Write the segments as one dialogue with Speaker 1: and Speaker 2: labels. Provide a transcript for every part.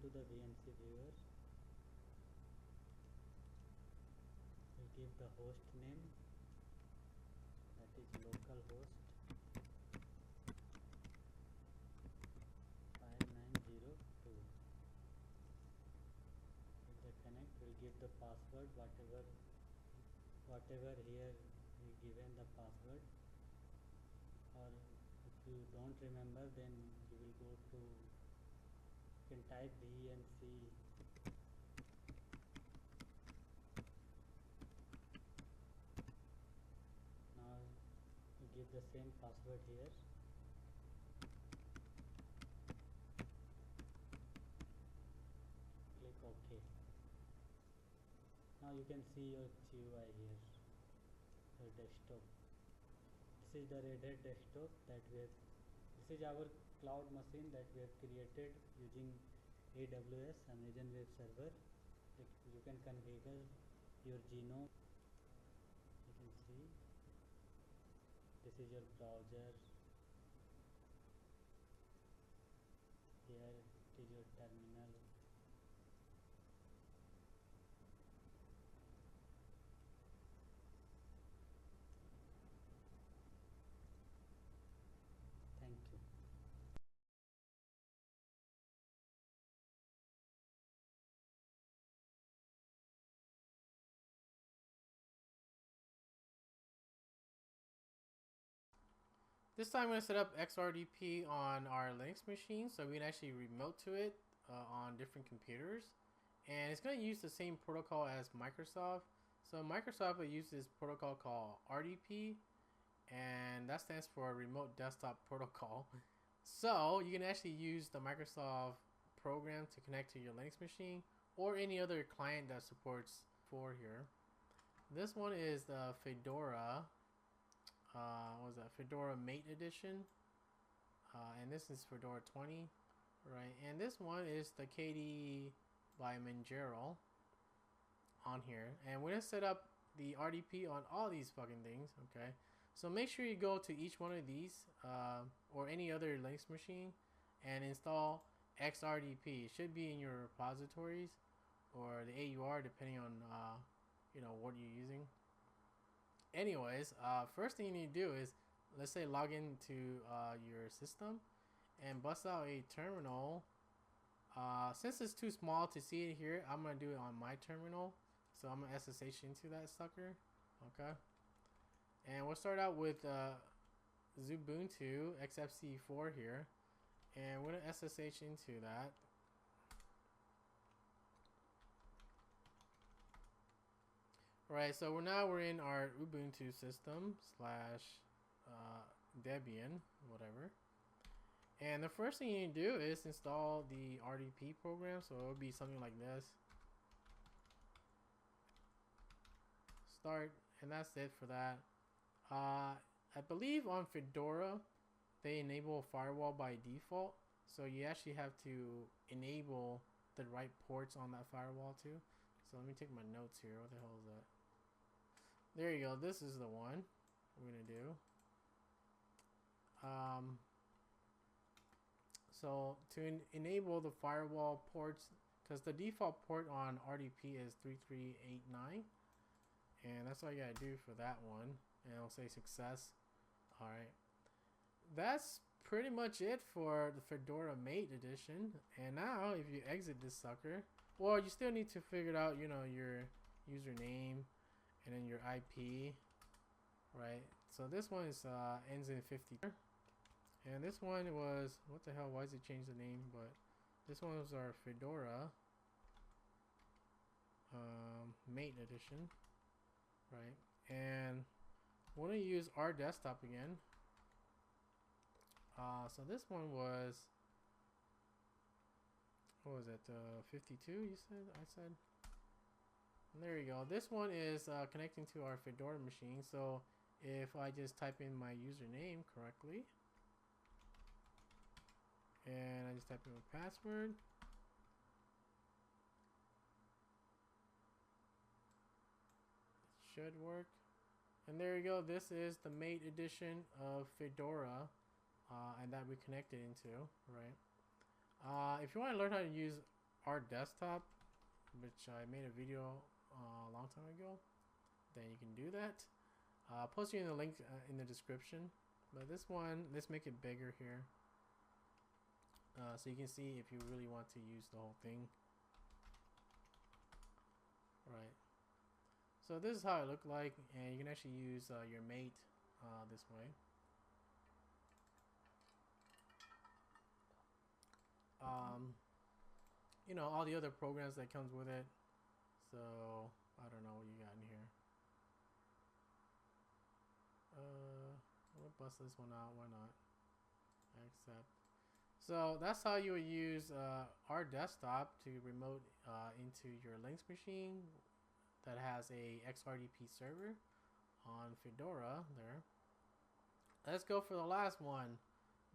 Speaker 1: to the VNC viewer. We give the host name, that is localhost 5902. With the connect, we'll give the password, whatever here we given the password, or if you don't remember, then you will go to, you can type VNC. Now you give the same password here. Click OK. Now you can see your GUI here, your desktop. This is the Red Hat desktop that we have. This is our cloud machine that we have created using AWS, Amazon Web Server. You can configure your genome. You can see this is your browser. Here it is your terminal. Thank you.
Speaker 2: This time I'm going to set up XRDP on our Linux machine so we can actually remote to it on different computers. And it's going to use the same protocol as Microsoft. So Microsoft will use this protocol called RDP, and that stands for Remote Desktop Protocol. So you can actually use the Microsoft program to connect to your Linux machine or any other client that supports for here. This one is the Fedora. What was that? Fedora Mate Edition. And this is Fedora 20, right? And this one is the KDE by Manjaro on here. And we're gonna set up the RDP on all these fucking things, okay? So make sure you go to each one of these or any other Linux machine and install XRDP. It should be in your repositories or the AUR depending on what you're using. Anyways, first thing you need to do is, let's say, log into your system and bust out a terminal. Since it's too small to see it here, I'm gonna do it on my terminal. So I'm gonna SSH into that sucker. Okay. And we'll start out with Ubuntu XFCE4 here, and we're gonna SSH into that. Right, so we're in our Ubuntu system slash Debian, whatever. And the first thing you need to do is install the RDP program. So it would be something like this. Start, and that's it for that. I believe on Fedora, they enable firewall by default. So you actually have to enable the right ports on that firewall too. So let me take my notes here. What the hell is that? There you go. This is the one we're gonna do. So to enable the firewall ports, because the default port on RDP is 3389, and that's all you gotta do for that one. And it'll say success. All right, that's pretty much it for the Fedora Mate edition. And now, if you exit this sucker, well, you still need to figure out, your username and then your IP, right? So this one is ends in 50, and this one was, what the hell? Why does it change the name? But this one was our Fedora Mate edition, right? And we're gonna use our desktop again. So this one was, what was it? 52? You said? I said. And there you go. This one is connecting to our Fedora machine. So if I just type in my username correctly, and I just type in my password, it should work. And there you go. This is the Mate edition of Fedora, and that we connected into, right? If you want to learn how to use our desktop, which I made a video a long time ago, then you can do that. I'll post you in the link in the description. But this one, let's make it bigger here. So you can see if you really want to use the whole thing. Right. So this is how it looked like, and you can actually use your mate this way. You know, all the other programs that comes with it. So I don't know what you got in here. We'll bust this one out. Why not? Accept. So that's how you would use our desktop to remote into your Linux machine that has a XRDP server on Fedora there. Let's go for the last one.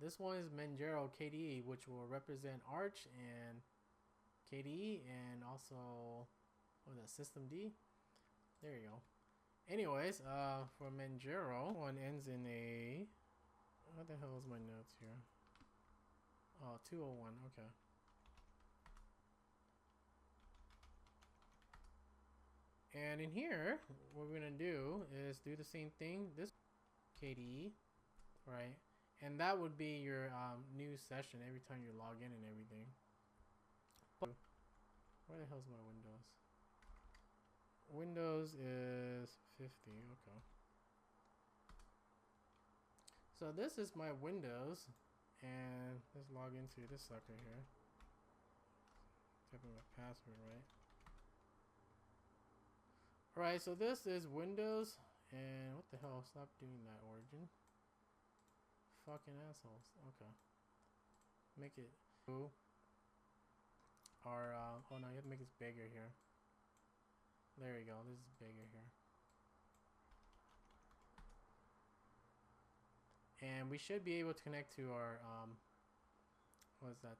Speaker 2: This one is Manjaro KDE, which will represent Arch and KDE and also what was that, systemd. There you go. Anyways, for Manjaro, one ends in a, what the hell is my notes here? Oh, 201, okay. And in here, what we're gonna do is do the same thing, this KDE, right? And that would be your new session every time you log in and everything. But where the hell's my Windows? Windows is 50, okay. So this is my Windows, and let's log into this sucker here. Type in my password, right? Alright, so this is Windows, and what the hell, stop doing that, Origin. Fucking assholes, okay. Make it, or, oh no, you have to make this bigger here. There we go, this is bigger here. And we should be able to connect to our, what is that,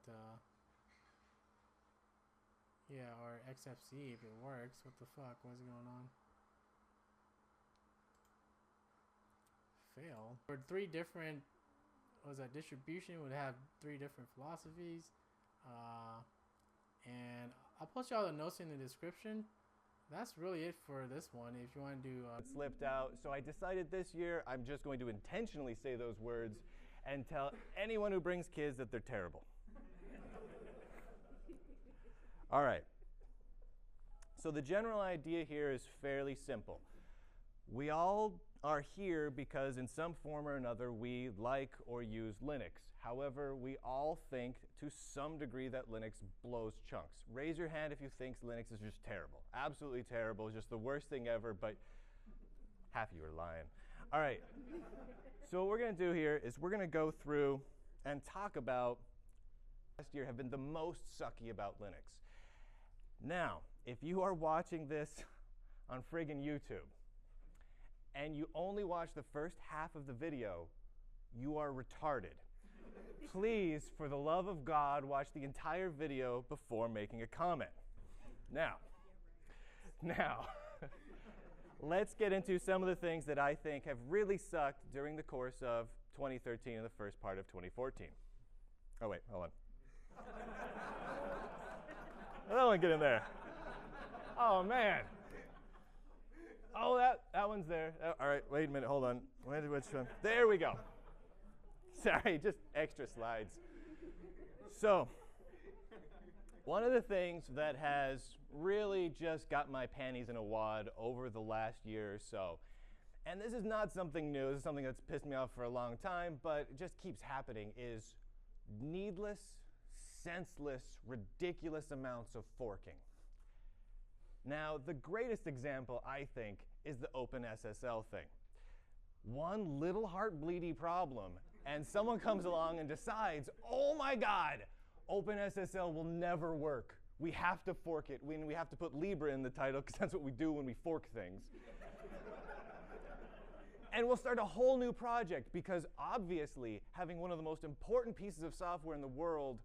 Speaker 2: yeah, our XFC if it works. What the fuck, what is going on? Fail. For 3 different, what was that, distribution would have 3 different philosophies. And I'll post y'all the notes in the description. That's really it for this one. If you want to do
Speaker 3: It slipped out, so I decided this year I'm just going to intentionally say those words and tell anyone who brings kids that they're terrible. All right. So the general idea here is fairly simple. We all are here because in some form or another we like or use Linux. However, we all think to some degree that Linux blows chunks. Raise your hand if you think Linux is just terrible. Absolutely terrible, just the worst thing ever, but half of you are lying. All right, so what we're gonna do here is we're gonna go through and talk about last year have been the most sucky about Linux. Now, if you are watching this on friggin' YouTube and you only watch the first half of the video, you are retarded. Please, for the love of God, watch the entire video before making a comment. Now, let's get into some of the things that I think have really sucked during the course of 2013 and the first part of 2014. Oh wait, hold on. I don't want to get in there. Oh man. Oh, that one's there. Oh, all right, wait a minute, hold on. Which one? There we go. Sorry, just extra slides. So, one of the things that has really just got my panties in a wad over the last year or so, and this is not something new, this is something that's pissed me off for a long time, but it just keeps happening, is needless, senseless, ridiculous amounts of forking. Now, the greatest example, I think, is the OpenSSL thing. One little heart-bleedy problem, and someone comes along and decides, oh my God, OpenSSL will never work. We have to fork it. We have to put Libre in the title because that's what we do when we fork things. And we'll start a whole new project because obviously having one of the most important pieces of software in the world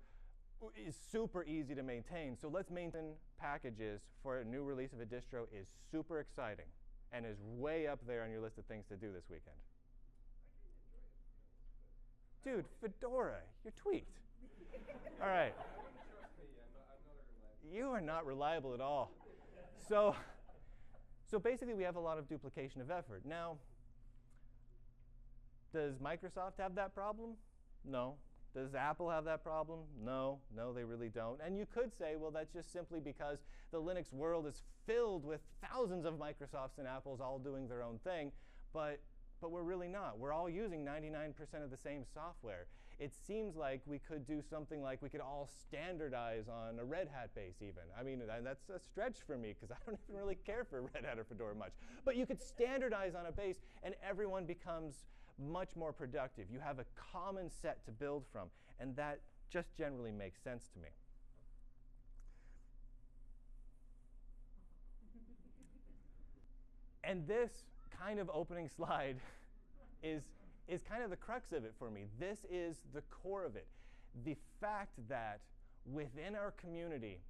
Speaker 3: is super easy to maintain. So let's maintain packages for a new release of a distro is super exciting and is way up there on your list of things to do this weekend. Dude, Fedora, your tweet. All right. You are not reliable at all. So basically, we have a lot of duplication of effort. Now, does Microsoft have that problem? No. Does Apple have that problem? No. No, they really don't. And you could say, well, that's just simply because the Linux world is filled with thousands of Microsofts and Apples all doing their own thing. But we're really not. We're all using 99% of the same software. It seems like we could do something like we could all standardize on a Red Hat base even. I mean, that's a stretch for me because I don't even really care for Red Hat or Fedora much. But you could standardize on a base and everyone becomes much more productive. You have a common set to build from, and that just generally makes sense to me. And this kind of opening slide is kind of the crux of it for me. This is the core of it. The fact that within our community,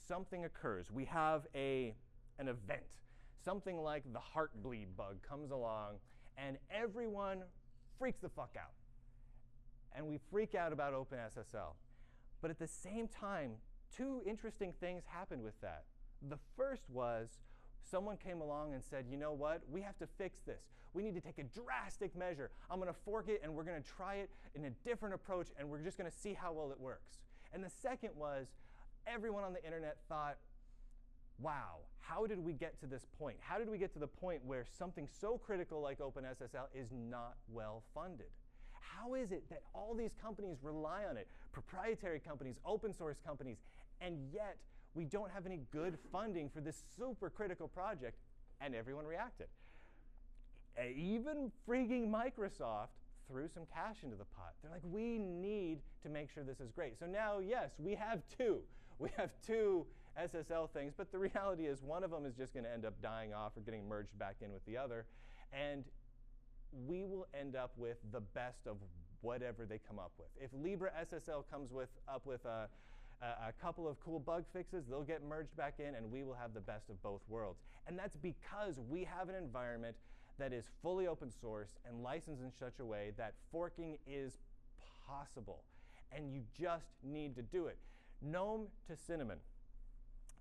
Speaker 3: something occurs. We have an event. Something like the Heartbleed bug comes along, and everyone freaks the fuck out. And we freak out about OpenSSL. But at the same time, two interesting things happened with that. The first was someone came along and said, you know what? We have to fix this. We need to take a drastic measure. I'm going to fork it, and we're going to try it in a different approach, and we're just going to see how well it works. And the second was everyone on the internet thought, wow, how did we get to this point? How did we get to the point where something so critical like OpenSSL is not well funded? How is it that all these companies rely on it, proprietary companies, open source companies, and yet we don't have any good funding for this super critical project, and everyone reacted? Even freaking Microsoft threw some cash into the pot. They're like, we need to make sure this is great. So now, yes, we have two. We have two SSL things, but the reality is one of them is just going to end up dying off or getting merged back in with the other. And we will end up with the best of whatever they come up with. If LibreSSL comes up with a couple of cool bug fixes, they'll get merged back in, and we will have the best of both worlds. And that's because we have an environment that is fully open source and licensed in such a way that forking is possible. And you just need to do it. GNOME to Cinnamon.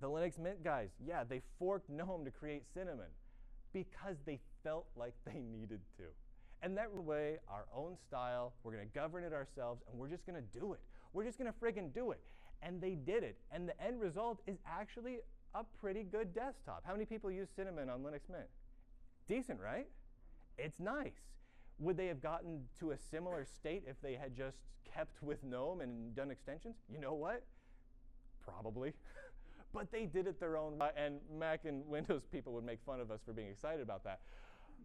Speaker 3: The Linux Mint guys, yeah, they forked GNOME to create Cinnamon because they felt like they needed to. And that way, our own style, we're going to govern it ourselves, and we're just going to do it. We're just going to friggin' do it. And they did it. And the end result is actually a pretty good desktop. How many people use Cinnamon on Linux Mint? Decent, right? It's nice. Would they have gotten to a similar state if they had just kept with GNOME and done extensions? You know what? Probably. But they did it their own way, and Mac and Windows people would make fun of us for being excited about that.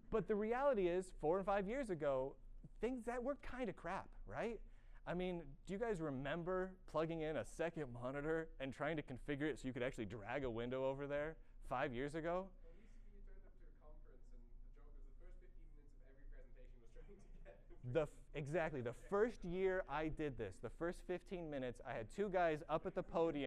Speaker 3: But the reality is, 4 and 5 years ago, things that were kind of crap, right? I mean, do you guys remember plugging in a second monitor and trying to configure it so you could actually drag a window over there 5 years ago?
Speaker 4: Well, we turned up to a conference, and the joke was the first 15 minutes of every presentation was trying to get
Speaker 3: Exactly. The first year I did this, the first 15 minutes, I had two guys up at the podium